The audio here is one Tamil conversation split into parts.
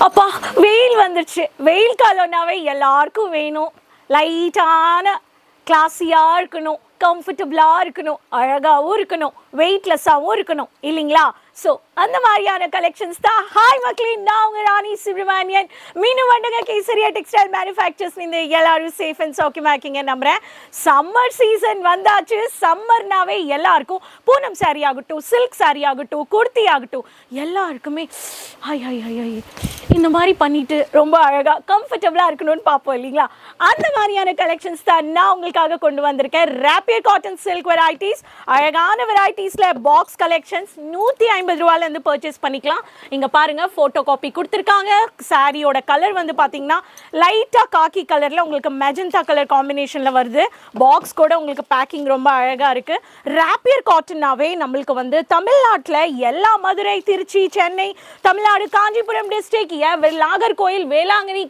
அப்பா வெயில் வந்துருச்சு. வெயில் காலம்னாவே எல்லாருக்கும் வேணும். லைட்டான கிளாஸியாக இருக்கணும், கம்ஃபர்டபுளாக இருக்கணும், அழகாகவும் இருக்கணும், வெயிட்லெஸ்ஸாகவும் இருக்கணும் இல்லைங்களா? ஸோ அந்த மாதிரியான கலெக்ஷன்ஸ் தான். ஹாய் மக்களே, நான் உங்கள் ராணி சுப்ரமணியன். மீண்டும் வந்துங்க கேசரியா டெக்ஸ்டைல் மேனுஃபேக்சர்ஸ். இந்த எல்லாரும் சேஃப் அண்ட் சௌக்கியமாக இருக்கீங்க நம்புகிறேன். சம்மர் சீசன் வந்தாச்சு. சம்மர்னாவே எல்லாருக்கும் பூனம் சாரி ஆகட்டும், சில்க் சாரி ஆகட்டும், குர்த்தி ஆகட்டும், எல்லாருக்குமே இந்த மாதிரி பண்ணிட்டு ரொம்ப அழகாக கம்ஃபர்டபுளாக இருக்கணும்னு பார்ப்போம் இல்லைங்களா? அந்த மாதிரியான கலெக்ஷன்ஸ் தான் நான் உங்களுக்காக கொண்டு வந்திருக்கேன். ராப்பியர் காட்டன் சில்க் வெரைட்டிஸ், அழகான வெரைட்டிஸில் பாக்ஸ் கலெக்ஷன்ஸ் 150 ரூபாயிலேருந்து பர்ச்சேஸ் பண்ணிக்கலாம். இங்கே பாருங்கள், ஃபோட்டோ காப்பி கொடுத்துருக்காங்க. சாரியோட கலர் வந்து பார்த்தீங்கன்னா லைட்டாக காக்கி கலரில் உங்களுக்கு மெஜந்தா கலர் காம்பினேஷனில் வருது. பாக்ஸ் கூட உங்களுக்கு பேக்கிங் ரொம்ப அழகாக இருக்குது. ராப்பியர் காட்டன்னாவே நம்மளுக்கு வந்து தமிழ்நாட்டில் எல்லா மதுரை, திருச்சி, சென்னை, தமிழ்நாடு, காஞ்சிபுரம் டிஸ்ட்ரிக்ட், நாகர்கோயில், வேளாங்கண்ணி,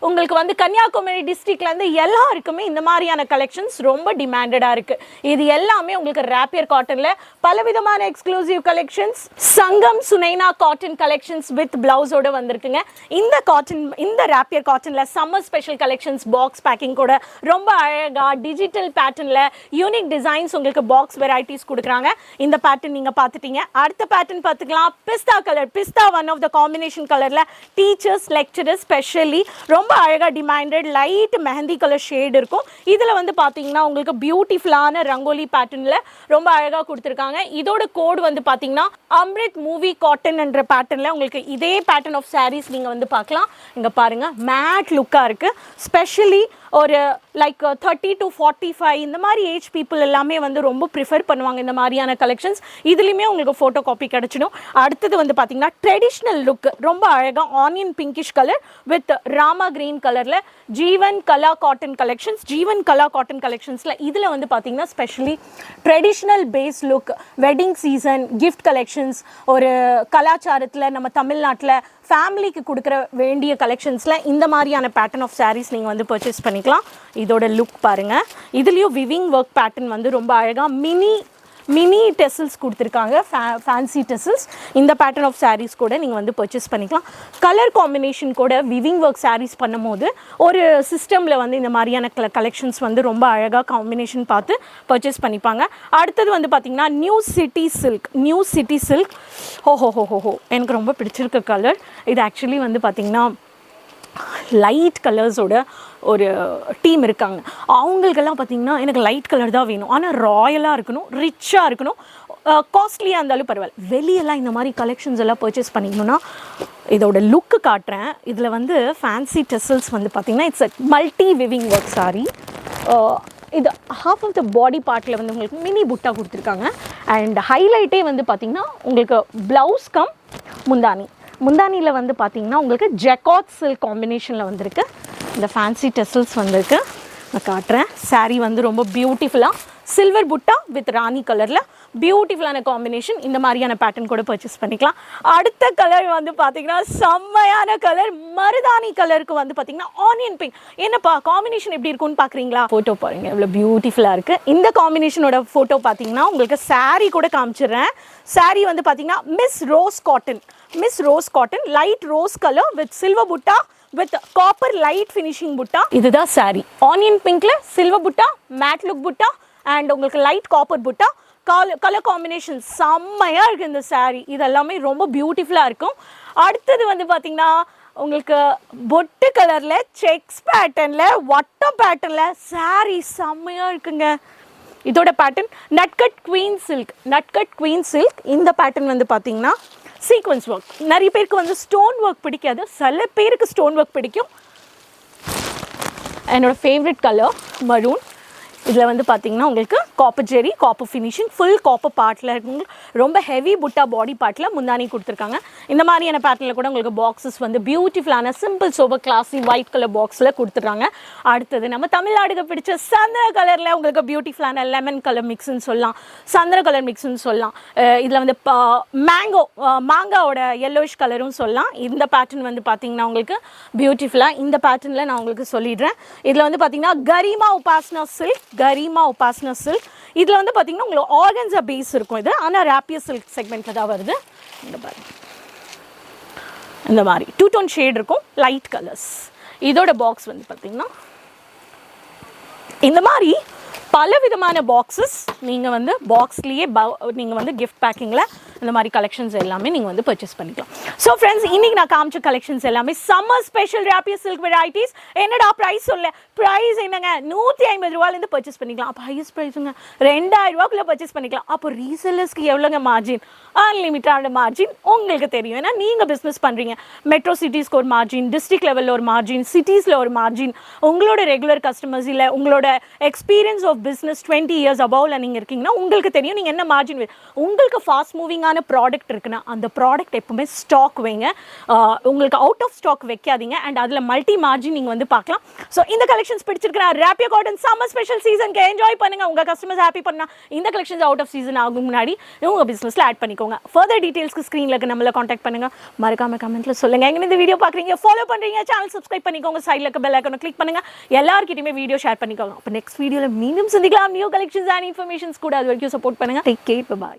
உங்களுக்கு வந்து கன்னியாகுமரி டிஸ்ட்ரிக்ட்லேருந்து எல்லாருக்குமே இந்த மாதிரியான கலெக்ஷன்ஸ் ரொம்ப டிமாண்டடாக இருக்குது. இது எல்லாமே உங்களுக்கு ராப்பியர் காட்டனில் பலவிதமான exclusive collections, Sangam Sunaina cotton collections with பிளவுஸோட வந்திருக்குங்க. இந்த ராப்பியர் காட்டனில் summer special collections box packing கூட ரொம்ப அழகாக டிஜிட்டல் பேட்டர்னில் யூனிக் டிசைன்ஸ் உங்களுக்கு பாக்ஸ் வெரைட்டிஸ் கொடுக்குறாங்க. இந்த பேட்டர்ன் நீங்கள் பார்த்துட்டீங்க. அடுத்த பேட்டர்ன் பார்த்துக்கலாம். Pista colour. Pista one of the combination கலரில் டீச்சர்ஸ், லெக்சரர்ஸ் ஸ்பெஷலி ரொம்ப அழகாக demanded light mehndi colour shade இருக்கும். இதில் வந்து பார்த்தீங்கன்னா உங்களுக்கு பியூட்டிஃபுல்லான ரங்கோலி பேட்டர்னில் ரொம்ப அழகாக கொடுத்துருக்காங்க. இதோட கோடு வந்து பார்த்தீங்கன்னா அம்ரித் மூவி காட்டன் என்ற பேட்டர்னில் உங்களுக்கு இதே பேட்டர்ன் ஆஃப் சாரீஸ் நீங்கள் வந்து பார்க்கலாம். இங்கே பாருங்கள், மேட் லுக்காக இருக்குது. ஸ்பெஷலி ஒரு லைக் 30 to 45 இந்த மாதிரி ஏஜ் பீப்புள் எல்லாமே வந்து ரொம்ப ப்ரிஃபர் பண்ணுவாங்க இந்த மாதிரியான கலெக்ஷன்ஸ். இதுலேயுமே உங்களுக்கு ஃபோட்டோ காப்பி கிடச்சிடும். அடுத்தது வந்து பார்த்தீங்கன்னா ட்ரெடிஷ்னல் லுக், ரொம்ப அழகாக onion pinkish colour with Rama green கலரில் Jeevan Kala cotton collections. Jeevan Kala cotton கலெக்ஷன்ஸில் இதில் வந்து பார்த்தீங்கன்னா specially traditional base look, wedding season, gift collections, ஒரு கலாச்சாரத்தில் நம்ம தமிழ்நாட்டில் ஃபேமிலிக்கு கொடுக்குற வேண்டிய கலெக்ஷன்ஸில் இந்த மாதிரியான பேட்டர்ன் ஆஃப் சாரீஸ் நீங்கள் வந்து பர்ச்சேஸ் பண்ணிக்கலாம். இதோட லுக் பாருங்கள். இதுலேயும் விவிங் ஒர்க் பேட்டர்ன் வந்து ரொம்ப அழகாக மினி டெசில்ஸ் கொடுத்துருக்காங்க, ஃபேன்சி டெசில்ஸ். இந்த பேட்டர்ன் ஆஃப் சாரீஸ் கூட நீங்கள் வந்து பர்ச்சேஸ் பண்ணிக்கலாம். கலர் காம்பினேஷன் கூட விவிங் ஒர்க் சாரீஸ் பண்ணும் போது ஒரு சிஸ்டமில் வந்து இந்த மாதிரியான கலெக்ஷன்ஸ் வந்து ரொம்ப அழகாக காம்பினேஷன் பார்த்து பர்ச்சேஸ் பண்ணிப்பாங்க. அடுத்தது வந்து பார்த்திங்கன்னா நியூ சிட்டி சில்க். ஹோஹோ எனக்கு ரொம்ப பிடிச்சிருக்க கலர் இது. ஆக்சுவலி வந்து பார்த்திங்கன்னா லைட் கலர்ஸோட ஒரு டீம் இருக்காங்க. அவங்களுக்கெல்லாம் பார்த்திங்கன்னா எனக்கு லைட் கலர் தான் வேணும், ஆனால் ராயலாக இருக்கணும், ரிச்சாக இருக்கணும், காஸ்ட்லியாக இருந்தாலும் பரவாயில்ல. வெளியெல்லாம் இந்த மாதிரி கலெக்ஷன்ஸ் எல்லாம் பர்ச்சேஸ் பண்ணிக்கணுன்னா இதோட லுக்கு காட்டுறேன். இதில் வந்து ஃபேன்சி டெசல்ஸ் வந்து பார்த்திங்கன்னா it's a multi viewing work sorry. இது ஹாஃப் ஆஃப் த பாடி பார்ட்டில் வந்து உங்களுக்கு மினி புட்டா கொடுத்துருக்காங்க. அண்ட் ஹைலைட்டே வந்து பார்த்திங்கன்னா உங்களுக்கு ப்ளவுஸ் கம் முந்தானியில் வந்து பார்த்திங்கன்னா உங்களுக்கு ஜெக்காட் சில்க் காம்பினேஷனில் வந்திருக்கு. இந்த ஃபேன்சி டெசல்ஸ் வந்திருக்கு. நான் காட்டுறேன். சாரீ வந்து ரொம்ப பியூட்டிஃபுல்லாக சில்வர் புட்டா வித் ராணி கலரில் பியூட்டிஃபுல்லான காம்பினேஷன். இந்த மாதிரியான பேட்டர்ன் கூட பர்ச்சேஸ் பண்ணிக்கலாம். அடுத்த கலர் வந்து பார்த்திங்கன்னா செம்மையான கலர், மருதாணி கலருக்கு வந்து பார்த்திங்கன்னா ஆனியன் பிங்க். என்னப்பா காம்பினேஷன் எப்படி இருக்குன்னு பார்க்குறீங்களா? ஃபோட்டோ பாருங்கள், எவ்வளோ பியூட்டிஃபுல்லாக இருக்குது. இந்த காம்பினேஷனோட ஃபோட்டோ பார்த்திங்கன்னா உங்களுக்கு சாரீ கூட காமிச்சிடுறேன். சாரீ வந்து பார்த்திங்கன்னா miss rose cotton light rose colour with silver புட்டா வித் காப்பர் லைட் ஃபினிஷிங் புட்டா. இதுதான் சாரீ. ஆனியன் பிங்க்ல சில்வர் புட்டா, மேட் லுக் புட்டா அண்ட் உங்களுக்கு லைட் காப்பர் புட்டா. கலர் காம்பினேஷன் செம்மையாக இருக்குது இந்த சாரீ. இதெல்லாமே ரொம்ப பியூட்டிஃபுல்லாக இருக்கும். அடுத்தது வந்து பார்த்திங்கன்னா உங்களுக்கு பொட்டு கலரில் செக்ஸ் பேட்டர்னில் வட்டம் பேட்டர்னில் சாரீ செம்மையாக இருக்குங்க. இதோட பேட்டர்ன் நட்கட் குவீன் சில்க். இந்த பேட்டர்ன் வந்து பார்த்திங்கன்னா சீக்வன்ஸ் ஒர்க். நிறைய பேருக்கு வந்து ஸ்டோன் ஒர்க் பிடிக்காது, சில பேருக்கு ஸ்டோன் ஒர்க் பிடிக்கும். என்னோடய ஃபேவரட் கலர் மரூன். இதில் வந்து பார்த்திங்கன்னா உங்களுக்கு காப்பர் ஜெரி, காப்பர் ஃபினிஷிங், ஃபுல் காப்பர் பார்ட்டில் இருக்குங்க. ரொம்ப ஹெவி புட்டா பாடி பார்ட்டில் முந்தானி கொடுத்துருக்காங்க. இந்த மாதிரியான பேட்டர்னில் கூட உங்களுக்கு பாக்ஸஸ் வந்து பியூட்டிஃபுல்லான simple sober classy white colour பாக்ஸில் கொடுத்துட்றாங்க. அடுத்தது நம்ம தமிழ்நாடுக்கு பிடிச்ச சந்திர கலரில் உங்களுக்கு பியூட்டிஃபுல்லான லெமன் கலர் மிக்ஸ்ன்னு சொல்லலாம், சந்திர கலர் மிக்ஸ்ன்னு சொல்லலாம். இதில் வந்து மாங்காவோட yellowish கலரும் சொல்லலாம். இந்த பேட்டர்ன் வந்து பார்த்திங்கன்னா உங்களுக்கு பியூட்டிஃபுல்லாக இந்த பேட்டர்னில் நான் உங்களுக்கு சொல்லிடுறேன். இதில் வந்து பார்த்திங்கன்னா கரிமா உபாசனா சில்க். இதில் வந்து பார்த்திங்கன்னா உங்களுக்கு ஆர்கன்ஸா பேஸ் இருக்கும் இது, ஆனால் ராப்பியர் சில்க் செக்மெண்ட்டில் தான் வருது. இந்த பாருங்க, இந்த மாதிரி 2 டோன் ஷேட் இருக்கும், லைட் கலர்ஸ். இதோட பாக்ஸ் வந்து பார்த்தீங்கன்னா இந்த மாதிரி பல விதமான பாக்ஸஸ் நீங்கள் வந்து பாக்ஸ்லேயே நீங்கள் வந்து கிஃப்ட் பேக்கிங்கில் இந்த மாதிரி கலெக்ஷன்ஸ் எல்லாமே நீங்கள் வந்து பர்ச்சேஸ் பண்ணிக்கலாம். ஸோ ஃப்ரெண்ட்ஸ், இன்றைக்கி நான் காமிச்ச கலெக்ஷன்ஸ் எல்லாமே சம்மர் ஸ்பெஷல் ரேப்பியர் சில்க் வெரைட்டிஸ். என்னடா ப்ரைஸ் சொல்ல, ப்ரைஸ் என்னங்க 150 ரூபாயிலேருந்து பர்ச்சேஸ் பண்ணிக்கலாம். அப்போ ஹையஸ்ட் ப்ரைஸுங்க 2000 ரூபாக்குள்ளே பர்ச்சேஸ் பண்ணிக்கலாம். அப்போ ரீசெல்லர்ஸ்க்கு எவ்வளோங்க மார்ஜின்? அன்லிமிட்டடான மார்ஜின் உங்களுக்கு தெரியும். ஏன்னா நீங்கள் பிஸ்னஸ் பண்ணுறீங்க. மெட்ரோ சிட்டிஸ்க்கு ஒரு மார்ஜின், டிஸ்ட்ரிக்ட் லெவலில் ஒரு மார்ஜின், சிட்டிஸில் ஒரு மார்ஜின், உங்களோட ரெகுலர் கஸ்டமர்ஸ் இல்லை உங்களோட எக்ஸ்பீரியன்ஸ் ஆஃப் பிஸ்னஸ் 20 இயர்ஸ் அபவ்ல நீங்கள் இருக்கீங்கன்னா உங்களுக்கு தெரியும் நீங்கள் என்ன மார்ஜின். உங்களுக்கு ஃபாஸ்ட் மூவிங்கான ப்ராடக்ட் இருக்குன்னா அந்த ப்ராடக்ட் எப்பவுமே ஸ்டாக் வைங்க. உங்களுக்கு அவுட் ஆஃப் ஸ்டாக் வைக்காதீங்க. அண்ட் அதில் மல்டி மார்ஜின் நீங்கள் வந்து பார்க்கலாம். ஸோ இந்த கலெக்ஷன்ஸ் பிடிச்சிருக்கிற ரேப்பியர் காட்டன் சம்மர் ஸ்பெஷல் சீசனுக்கு என்ஜாய் பண்ணுங்கள். உங்கள் கஸ்டமர்ஸ் ஹாப்பி பண்ணால் இந்த கலெக்ஷன்ஸ் அவுட் ஆஃப் சீசன் ஆகும் முன்னாடி உங்கள் பிஸ்னஸில் ஆட் பண்ணிக்கோங்க. ஃபர்தர் டீட்டெயில்ஸ்க்கு ஸ்க்ரீனில் இருக்க நம்மளை காண்டாக்ட் பண்ணுங்கள். மறக்காம கமெண்ட்டில் சொல்லுங்கள். எங்கே இந்த வீடியோ பார்க்குறீங்க, ஃபாலோ பண்ணுறீங்க, சேனல் சப்ஸ்கிரைப் பண்ணிக்கோங்க, சைடில் இருக்க பெல் ஐக்கானை கிளிக் பண்ணுங்கள். எல்லாருக்கிட்டையுமே வீடியோ ஷேர் பண்ணிக்கோங்க. அப்போ நெக்ஸ்ட் வீடியோவில் மீண்டும் சந்திக்கலாம். நியூ கலெக்ஷன்ஸ் அண்ட் இன்ஃபர்மேஷன்ஸ் கூட. அது வரைக்கும் சப்போர்ட் பண்ணுங்கள். Take care, by.